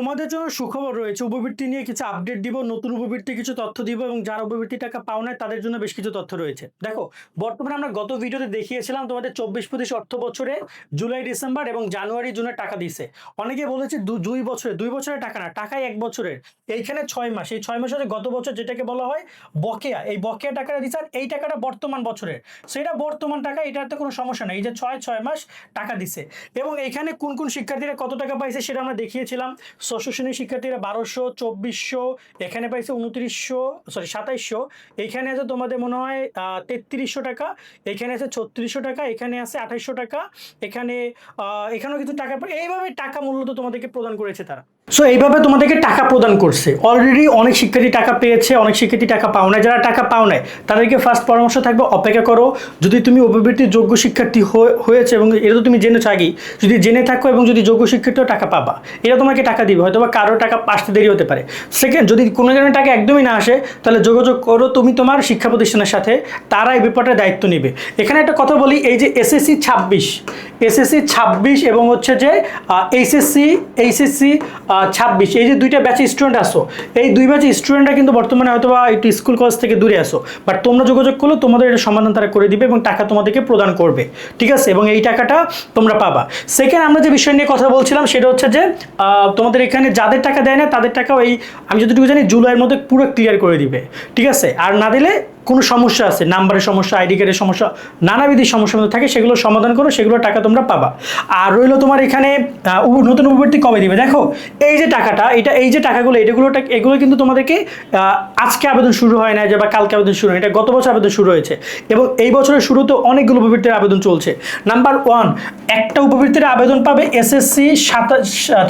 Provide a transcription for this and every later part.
তোমাদের জন্য সুখবর রয়েছে। উপবৃত্তি নিয়ে কিছু আপডেট দিব, নতুন উপবৃত্তি কিছু তথ্য দিব এবং যারা উপবৃত্তি টাকা পাও নাই তাদের জন্য বেশ কিছু তথ্য রয়েছে। দেখো, বর্তমানে আমরা গত ভিডিওতে দেখিয়েছিলাম তোমাদের ২৪-২৫ অর্থ বছরে জুলাই, ডিসেম্বর এবং জানুয়ারি, জুনের টাকা দিছে। অনেকে বলেছে ২ বছরে, ২ বছরের টাকা না, টাকাই ১ বছরের। এইখানে ৬ মাস, এই ৬ মাসে গত বছর যেটাকে বলা হয় বকেয়া, এই বকেয়া টাকাটা দিচ্ছে আর এই টাকাটা বর্তমান বছরের। সেটা বর্তমান টাকা, এটাতে কোনো সমস্যা নেই। এই যে ৬ মাস টাকা দিছে এবং এইখানে কোন কোন শিক্ষার্থীরা কত টাকা পাইছে সেটা আমরা দেখিয়েছিলাম। ষষ্ঠ শ্রেণীর শিক্ষার্থীরা ১২০০, ২৪০০, এখানে পাইছে ২৭০০, এইখানে আছে তোমাদের মনে হয় ৩৩০০ টাকা, এখানে আছে ৩৬০০ টাকা, এখানে আছে ২৮০০ টাকা, এখানেও কিছু টাকা, এইভাবে টাকা মূলত তোমাদেরকে প্রদান করেছে তারা। সো এইভাবে তোমাদেরকে টাকা প্রদান করছে। অলরেডি অনেক শিক্ষার্থী টাকা পেয়েছে, অনেক শিক্ষার্থী টাকা পাও না। যারা টাকা পাও নাই তাদেরকে ফার্স্ট পরামর্শ থাকবে অপেক্ষা করো। যদি তুমি উপবৃত্তির যোগ্য শিক্ষার্থী হয়েছে এবং এটা তো তুমি জেনেছো আগেই, যদি জেনে থাকো এবং যদি যোগ্য শিক্ষার্থীও টাকা পাবা, এরা তোমাকে টাকা দিবে। হয়তো বা কারো টাকা আসতে দেরি হতে পারে। সেকেন্ড, যদি কোনো কারণে টাকা একদমই না আসে তাহলে যোগাযোগ করো তুমি তোমার শিক্ষা প্রতিষ্ঠানের সাথে, তারা এই ব্যাপারটা দায়িত্ব নেবে। এখানে একটা কথা বলি, এই যে এসএসসি ২৬ এবং হচ্ছে যে এইচএসসি ২৬, এই যে দুইটা ব্যাচে স্টুডেন্ট আসো, এই দুই ব্যাচে স্টুডেন্টরা কিন্তু বর্তমানে হয়তো বা একটু স্কুল কলেজ থেকে দূরে আসো, বাট তোমরা যোগাযোগ করলে তোমাদের এটা সমাধান তারা করে দিবে এবং টাকা তোমাদেরকে প্রদান করবে, ঠিক আছে? এবং এই টাকাটা তোমরা পাবা। সেকেন্ড, আমরা যে বিষয় নিয়ে কথা বলছিলাম সেটা হচ্ছে যে তোমাদের এখানে যাদের টাকা দেয় না তাদের টাকাও এই, আমি যতটুকু জানি, জুলাইয়ের মধ্যে পুরো ক্লিয়ার করে দিবে, ঠিক আছে? আর না দিলে কোনো সমস্যা আছে, নাম্বারের সমস্যা, আইডি কার্ডের সমস্যা, নানাবিধ সমস্যার মধ্যে থাকে, সেগুলো সমাধান করো, সেগুলো টাকা তোমরা পাবা। আর রইলো তোমার এখানে নতুন উপবৃত্তি কবে দিবে। দেখো, এই যে টাকাটা, এই যে টাকাগুলো, এগুলো কিন্তু তোমাদেরকে আজকে আবেদন শুরু হয় না যে, বা কালকে আবেদন শুরু হয়, এটা গত বছর আবেদন শুরু হয়েছে এবং এই বছরের শুরুতে অনেকগুলো উপবৃত্তির আবেদন চলছে। নাম্বার 1, একটা উপবৃত্তির আবেদন পাবে এসএসসি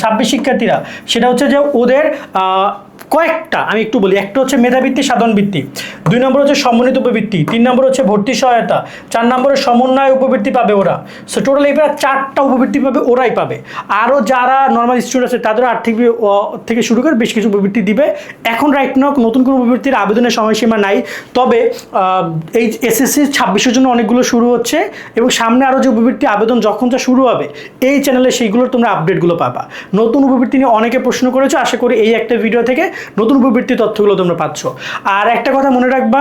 ২৬ শিক্ষার্থীরা। সেটা হচ্ছে যে ওদের কয়েকটা আমি একটু বলি। একটা হচ্ছে মেধাবৃত্তি, সাধারণ বৃত্তি, 2 নম্বর হচ্ছে সমন্বিত উপবৃত্তি, 3 নম্বর হচ্ছে ভর্তি সহায়তা, 4 নম্বরে সমন্বয় উপবৃত্তি পাবে ওরা। সো টোটাল এই 4টা উপবৃত্তি পাবে, ওরাই পাবে। আরও যারা নর্মাল স্টুডেন্ট আছে তাদেরও আর্থিক থেকে শুরু করে বেশ কিছু উপবৃত্তি দিবে। এখন রাইট নাও নতুন কোনো উপবৃত্তির আবেদনের সময়সীমা নাই, তবে এই এসএসসি ২৬-এর জন্য অনেকগুলো শুরু হচ্ছে এবং সামনে আরও যে উপবৃত্তি আবেদন যখন যা শুরু হবে এই চ্যানেলে সেইগুলোর তোমরা আপডেটগুলো পাবা। নতুন উপবৃত্তি নিয়ে অনেকে প্রশ্ন করেছো, আশা করি এই একটা ভিডিও থেকে নতুন উপবৃত্তি তথ্যগুলো তোমরা পাচ্ছ। আর একটা কথা মনে রাখবা,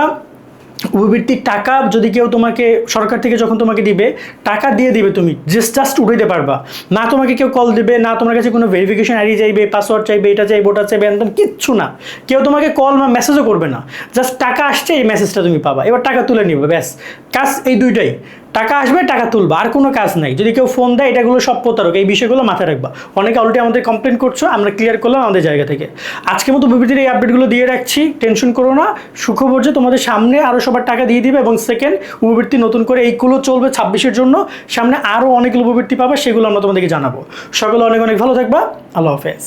উপবৃত্তির টাকা যদি কেউ তোমাকে সরকার থেকে যখন তোমাকে দিবে, টাকা দিয়ে দিবে, তুমি জাস্ট উঠাইতে পারবা না। তোমাকে কেউ কল দেবে না, তোমার কাছে কোনো ভেরিফিকেশন আইডি চাইবে, পাসওয়ার্ড চাইবে, এটা চাইবে, ওটা চাইবে, একদম কিচ্ছু না। কেউ তোমাকে কল বা মেসেজও করবে না, জাস্ট টাকা আসছে, এই মেসেজটা তুমি পাবা, এবার টাকা তুলে নিবে, ব্যাস। কাজ এই দুইটাই, টাকা আসবে, টাকা তুলবা, আর কোনো কাজ নাই। যদি কেউ ফোন দেয়, এটাগুলো সব প্রতারক, এই বিষয়গুলো মাথায় রাখবা। অনেকে অলরেডি আমাদের কমপ্লেন করছো, আমরা ক্লিয়ার করলাম আমাদের জায়গা থেকে। আজকের মতো উপবৃত্তির এই আপডেটগুলো দিয়ে রাখছি, টেনশন করো না। সুখবর যে তোমাদের সামনে আরও সবার টাকা দিয়ে দিবে এবং সেকেন্ড, উপবৃত্তি নতুন করে এইগুলো চলবে ২৬-এর জন্য, সামনে আরও অনেকগুলো উপবৃত্তি পাবে, সেগুলো আমরা তোমাদেরকে জানাবো। সকলে অনেক অনেক ভালো থাকবা। আল্লাহ হাফেজ।